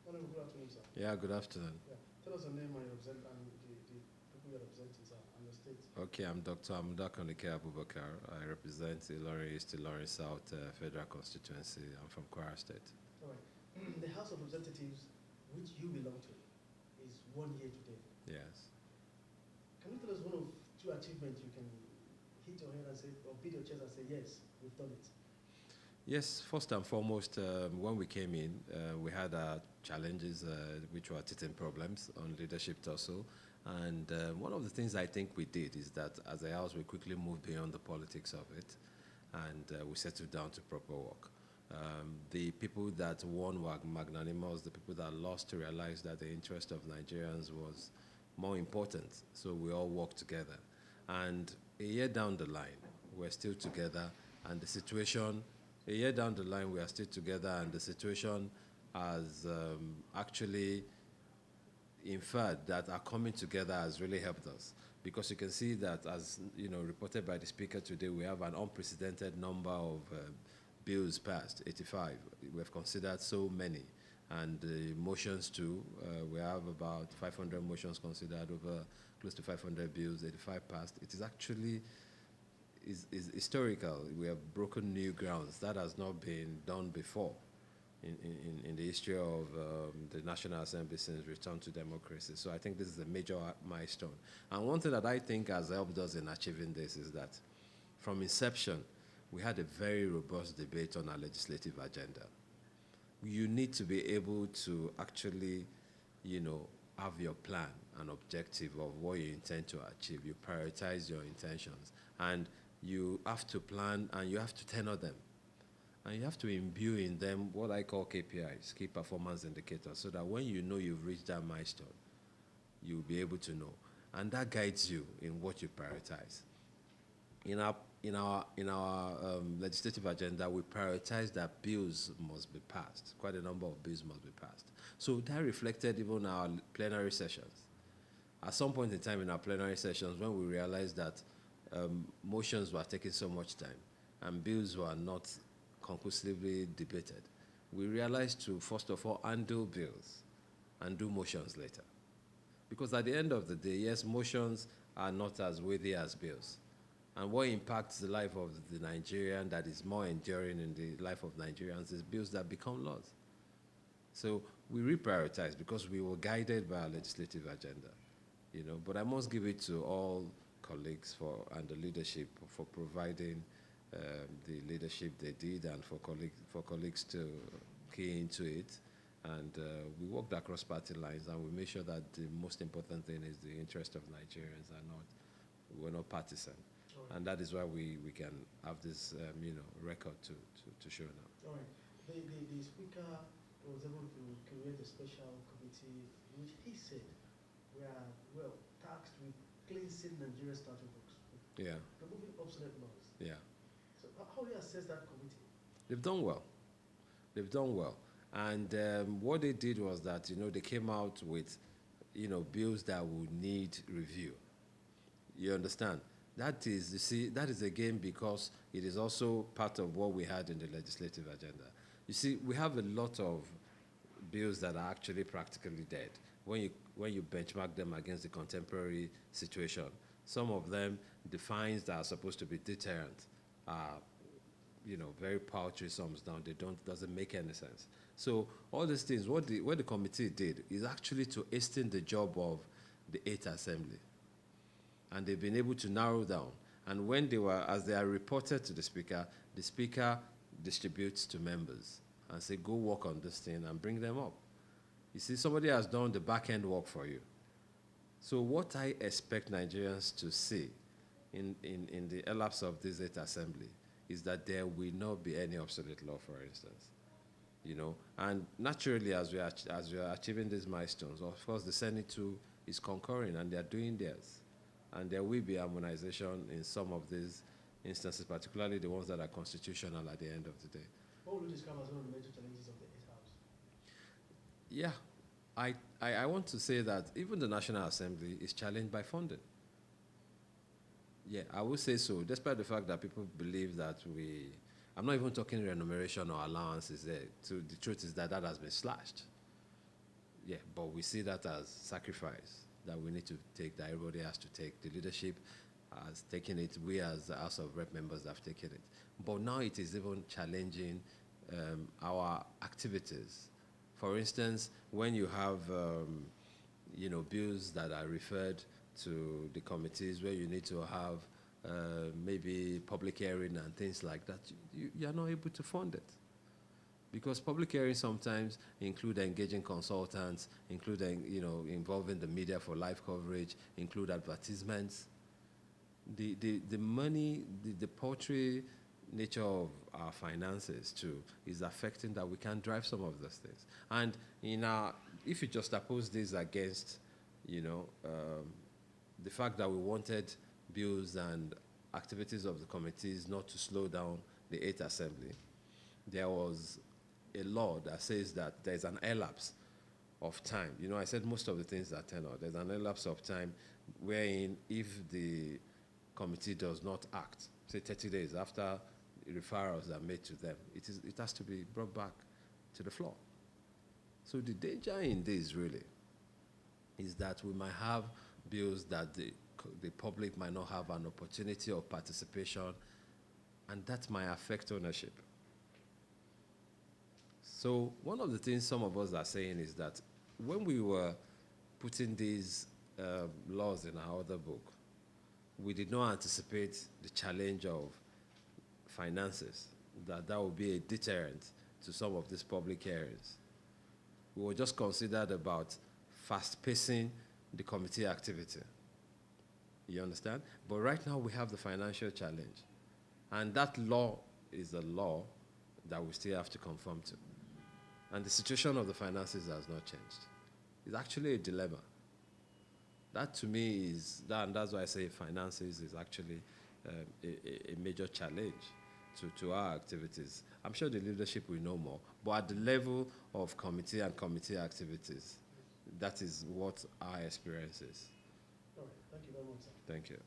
Honorable, good afternoon, sir. Yeah, good afternoon. Yeah. Tell us the name and the people you're representing, sir, and your state. Okay, I'm Dr. Amuda Kannike Abubakar. I represent Ilorin East, Ilorin South Federal Constituency. I'm from Kwara State. All right. The House of Representatives, which you belong to, is 1 year today. Yes. Can you tell us one of two achievements you can hit your head and say, or beat your chest and say, yes, we've done it? Yes, first and foremost, when we came in, we had challenges which were teething problems on leadership tussle. And one of the things I think we did is that as a house, we quickly moved beyond the politics of it and we settled down to proper work. The people that won were magnanimous, the people that lost realized that the interest of Nigerians was more important. So we all worked together. And a year down the line, we're still together, and the situation a year down the line, we are still together, and the situation has actually inferred that our coming together has really helped us. Because you can see that, as reported by the speaker today, we have an unprecedented number of bills passed, 85. We have considered so many. And the motions too, we have about 500 motions considered, over close to 500 bills, 85 passed. It is actually is historical. We have broken new grounds. That has not been done before in the history of the National Assembly since return to democracy. So I think this is a major milestone. And one thing that I think has helped us in achieving this is that from inception, we had a very robust debate on our legislative agenda. You need to be able to actually, have your plan and objective of what you intend to achieve. You prioritize your intentions. And you have to plan and you have to tenor them. And you have to imbue in them what I call KPIs, key performance indicators, so that when you know you've reached that milestone, you'll be able to know. And that guides you in what you prioritize. In our legislative agenda, we prioritize that bills must be passed. Quite a number of bills must be passed. So that reflected even our plenary sessions. At some point in time in our plenary sessions, when we realized that motions were taking so much time and bills were not conclusively debated, we realized to, first of all, undo bills and do motions later. Because at the end of the day, yes, motions are not as weighty as bills. And what impacts the life of the Nigerian that is more enduring in the life of Nigerians is bills that become laws. So we reprioritize because we were guided by our legislative agenda. But I must give it to all colleagues and the leadership for providing the leadership they did, and for colleagues to key into it. And we worked across party lines, and we made sure that the most important thing is the interest of Nigerians, and we're not partisan. Right. And that is why we can have this record to show now. All right. The speaker was able to create a special committee, which he said we are tasked with cleansing Nigeria's statute books, Yeah, removing obsolete laws. yeah. So how do you assess that committee? They've done well. They've done well. And what they did was that, they came out with, bills that would need review. You understand? That is, you see, that is again because it is also part of what we had in the legislative agenda. You see, we have a lot of bills that are actually practically dead when you benchmark them against the contemporary situation. Some of them, the fines that are supposed to be deterrent are, very paltry sums down. Doesn't make any sense. So all these things, what the committee did is actually to hasten the job of the 8th Assembly. And they've been able to narrow down. And when as they are reported to the speaker distributes to members and say, go work on this thing and bring them up. You see, somebody has done the back-end work for you. So what I expect Nigerians to see in the elapse of this 8th Assembly is that there will not be any obsolete law, for instance. And naturally, as we are achieving these milestones, of course, the Senate too is concurring, and they are doing theirs. And there will be harmonization in some of these instances, particularly the ones that are constitutional at the end of the day. What would you describe as one of the major challenges of the 8th House? Yeah, I want to say that even the National Assembly is challenged by funding. Yeah, I would say so, despite the fact that people believe that I'm not even talking remuneration or allowances there. So the truth is that has been slashed. yeah, but we see that as sacrifice that we need to take, that everybody has to take. The leadership has taken it. We as the House of Rep members have taken it. But now it is even challenging our activities. For instance, when you have, bills that are referred to the committees where you need to have maybe public hearing and things like that, you are not able to fund it. Because public hearings sometimes include engaging consultants, including, involving the media for live coverage, include advertisements. The money, the paltry nature of our finances too is affecting that we can drive some of those things. And if you just oppose this against, the fact that we wanted bills and activities of the committees not to slow down the 8th Assembly, there was a law that says that there's an elapse of time. I said most of the things are tenor. There's an elapse of time wherein if the committee does not act, say 30 days after referrals are made to them, it has to be brought back to the floor. So the danger in this really is that we might have bills that the public might not have an opportunity of participation, and that might affect ownership. So one of the things some of us are saying is that when we were putting these laws in our other book, we did not anticipate the challenge of finances, that would be a deterrent to some of these public hearings. We were just considered about fast-pacing the committee activity. You understand? But right now we have the financial challenge. And that law is a law that we still have to conform to. And the situation of the finances has not changed. It's actually a dilemma. That to me and that's why I say finances is actually a major challenge to our activities. I'm sure the leadership will know more, but at the level of committee and committee activities, that is what our experience is. All right. Thank you very much, sir. Thank you.